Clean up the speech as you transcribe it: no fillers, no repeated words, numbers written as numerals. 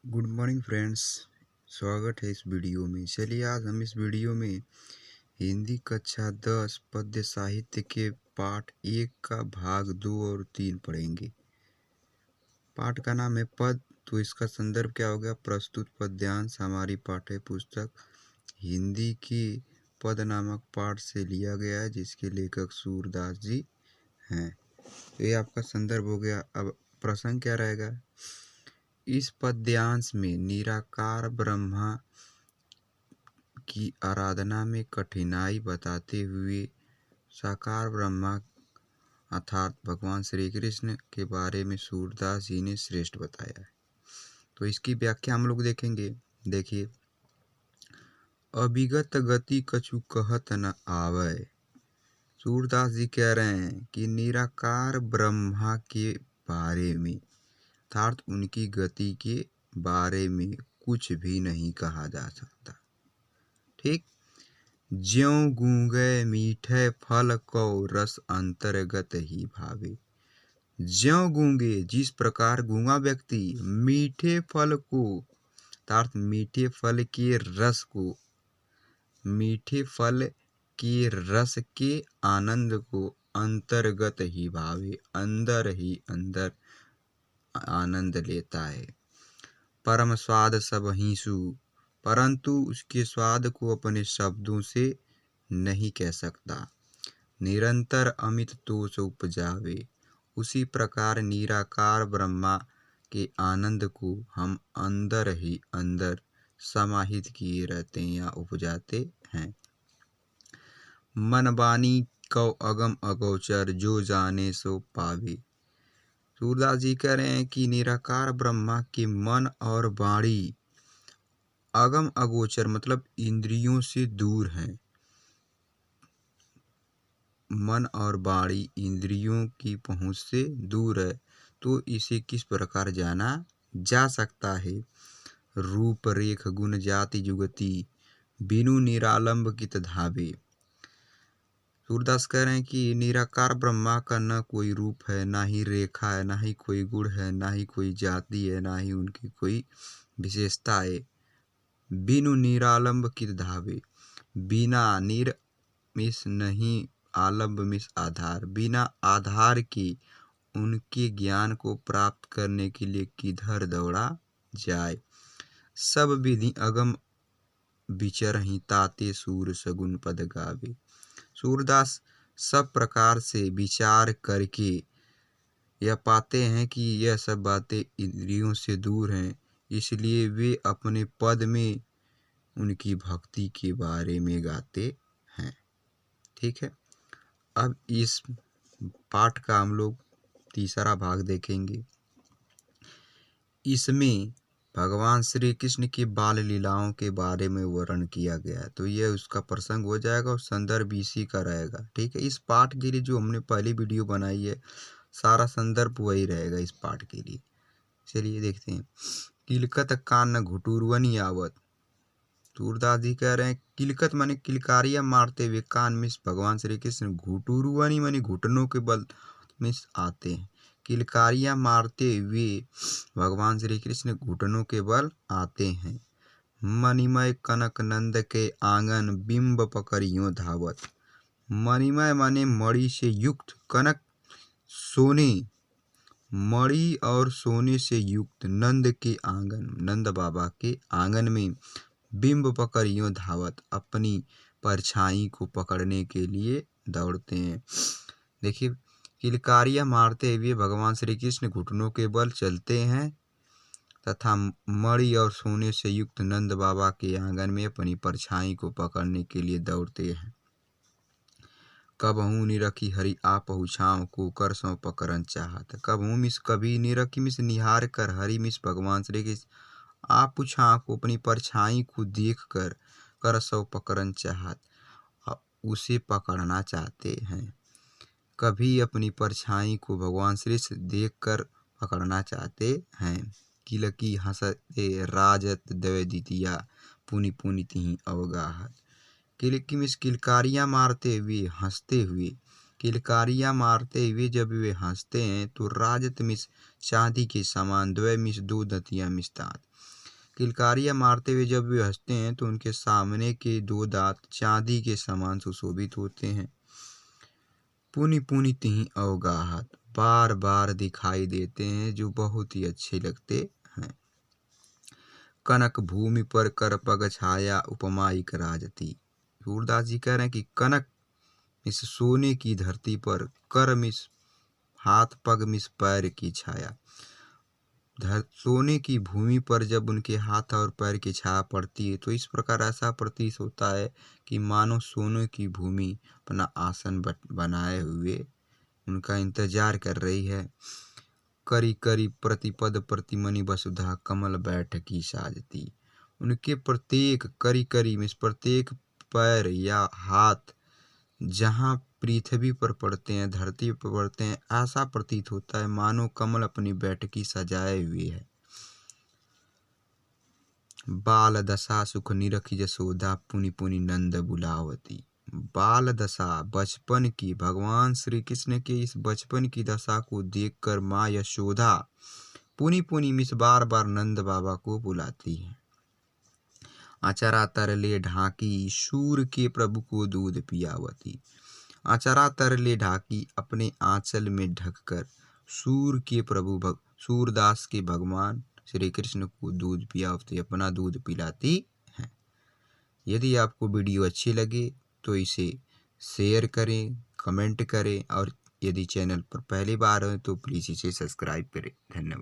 Good morning friends. स्वागत है इस वीडियो में। चलिए आज हम इस वीडियो में हिंदी कक्षा 10 पद्य साहित्य के पाठ 1 का भाग 2 और 3 पढ़ेंगे। पाठ का नाम है पद, तो इसका संदर्भ क्या हो गया? प्रस्तुत पद्यांश हमारी पाठ्य पुस्तक हिंदी की पद नामक पाठ से लिया गया है, जिसके लेखक सूरदास जी हैं। तो ये आपका संदर्भ हो गया। अब प्रसंग क्या रहेगा? इस पद्यांश में निराकार ब्रह्मा की आराधना में कठिनाई बताते हुए साकार ब्रह्मा अर्थात भगवान श्री कृष्ण के बारे में सूरदास जी ने श्रेष्ठ बताया है। तो इसकी व्याख्या हम लोग देखेंगे। देखिए, अभिगत गति कछु कहत न आवै। सूरदास जी कह रहे हैं कि निराकार ब्रह्मा के बारे में अर्थात उनकी गति के बारे में कुछ भी नहीं कहा जा सकता। ठीक, ज्यों गूंगे मीठे फल को रस अंतर्गत ही भावे। ज्यों गूंगे, जिस प्रकार गूंगा व्यक्ति मीठे फल को अर्थात मीठे फल के रस को, मीठे फल के रस के आनंद को अंतर्गत ही भावे, अंदर ही अंदर आनंद लेता है। परम स्वाद सब हिंसु, परंतु उसके स्वाद को अपने शब्दों से नहीं कह सकता। निरंतर अमित तोष उपजावे, उसी प्रकार निराकार ब्रह्मा के आनंद को हम अंदर ही अंदर समाहित किए रहते हैं या उपजाते हैं। मन वाणी को अगम अगोचर, जो जाने सो पावे। सूरदास जी कह रहे हैं कि निराकार ब्रह्मा के मन और वाणी अगम अगोचर मतलब इंद्रियों से दूर हैं। मन और वाणी इंद्रियों की पहुंच से दूर है, तो इसे किस प्रकार जाना जा सकता है? रूप रेख गुण जाति जुगति, बिनु निरालंब कित धावे। सूरदास कह रहे हैं कि निराकार ब्रह्मा का न कोई रूप है, ना ही रेखा है, ना ही कोई गुण है, ना ही कोई जाति है, ना ही उनकी कोई विशेषता है। बिनु निरालंब कित धावे, बिना निर मिस नहीं, आलंब मिस आधार, बिना आधार के उनके ज्ञान को प्राप्त करने के लिए किधर दौड़ा जाए। सब विधि अगम विचरहि, ताते सूर सगुन पद गावे। सूरदास सब प्रकार से विचार करके यह पाते हैं कि यह सब बातें इंद्रियों से दूर हैं, इसलिए वे अपने पद में उनकी भक्ति के बारे में गाते हैं। ठीक है, अब इस पाठ का हम लोग तीसरा भाग देखेंगे। इसमें भगवान श्री कृष्ण की बाल लीलाओं के बारे में वर्णन किया गया है, तो यह उसका प्रसंग हो जाएगा और संदर्भ इसी का रहेगा। ठीक है, इस पाठ के लिए जो हमने पहली वीडियो बनाई है, सारा संदर्भ वही रहेगा इस पाठ के लिए। चलिए देखते हैं। किलकत कान घुटुरवनी आवत। सूरदास जी कह रहे हैं किलकत माने किलकारियां मारते हुए कान में भगवान श्री कृष्ण घुटुरवनी माने घुटनों के बल में आते हैं। किलकारियां मारते हुए भगवान श्री कृष्ण घुटनों के बल आते हैं। मणिमय कनक नंद के आंगन, बिंब पकड़ियों धावत। मणिमय माने मणि से युक्त, कनक सोने, मणि और सोने से युक्त नंद के आंगन, नंद बाबा के आंगन में बिंब पकड़ियों धावत, अपनी परछाई को पकड़ने के लिए दौड़ते हैं। देखिए, किलकारियां मारते हुए भगवान श्री कृष्ण घुटनों के बल चलते हैं तथा मणि और सोने से युक्त नंद बाबा के आंगन में अपनी परछाई को पकड़ने के लिए दौड़ते हैं। कबहू निरखी हरि आपहु छाँव को, कर सौ पकड़न चाहत। कबहू मिस कभी निरखी मिस निहार कर हरि मिस भगवान श्री कृष्ण आप छाँ को, अपनी परछाई को देख कर सौ पकड़न चाहत, उसे पकड़ना चाहते हैं। कभी अपनी परछाई को भगवान श्री कृष्ण देख कर पकड़ना चाहते हैं। किलकी हंसते राजत दवे दितिया, पुनि पुनि तिहि अवगाहत। किलकी मिस किलकारियां मारते हुए, हंसते हुए किलकारियाँ मारते हुए जब वे हंसते हैं तो राजत मिस चांदी के समान, द्वय मिस दो दंतियाँ मिस दांत। किलकारियाँ मारते हुए जब वे हंसते हैं तो उनके सामने के दो दांत चांदी के समान सुशोभित होते हैं। पुनि पुनि तिहि अवगाहत, बार बार दिखाई देते हैं, जो बहुत ही अच्छे लगते हैं। कनक भूमि पर कर पग छाया, उपमा इक राजती। सूरदास जी कह रहे हैं कि कनक मिस सोने की धरती पर, कर मिस हाथ, पग मिस पैर की छाया। सोने की भूमि पर जब उनके हाथ और पैर की छाया पड़ती है तो इस प्रकार ऐसा प्रतीत होता है कि मानो सोने की भूमि अपना आसन बनाए हुए उनका इंतजार कर रही है। करी करी प्रतिपद प्रतिमनि वसुधा, कमल बैठकी साजती। उनके प्रत्येक करी करी में प्रत्येक पैर या हाथ जहाँ पृथ्वी पर पड़ते हैं, धरती पर पड़ते हैं, ऐसा प्रतीत होता है मानो कमल अपनी बैठकी सजाए हुए है। बाल दशा सुख निरखी जसोदा, पुनि पुनि नंद बुलावती। बाल दशा, बचपन की, भगवान श्री कृष्ण के इस बचपन की दशा को देखकर माँ यशोदा पुनि पुनि मिस बार बार नंद बाबा को बुलाती है। अचरा तरले ढाकी, सूर के प्रभु को दूध पियावती। अचरा तरले ढाकी, अपने आंचल में ढककर सूर के प्रभु सूरदास के भगवान श्री कृष्ण को दूध पियावती, अपना दूध पिलाती हैं। यदि आपको वीडियो अच्छी लगे तो इसे शेयर करें, कमेंट करें और यदि चैनल पर पहली बार हो तो प्लीज़ इसे सब्सक्राइब करें। धन्यवाद।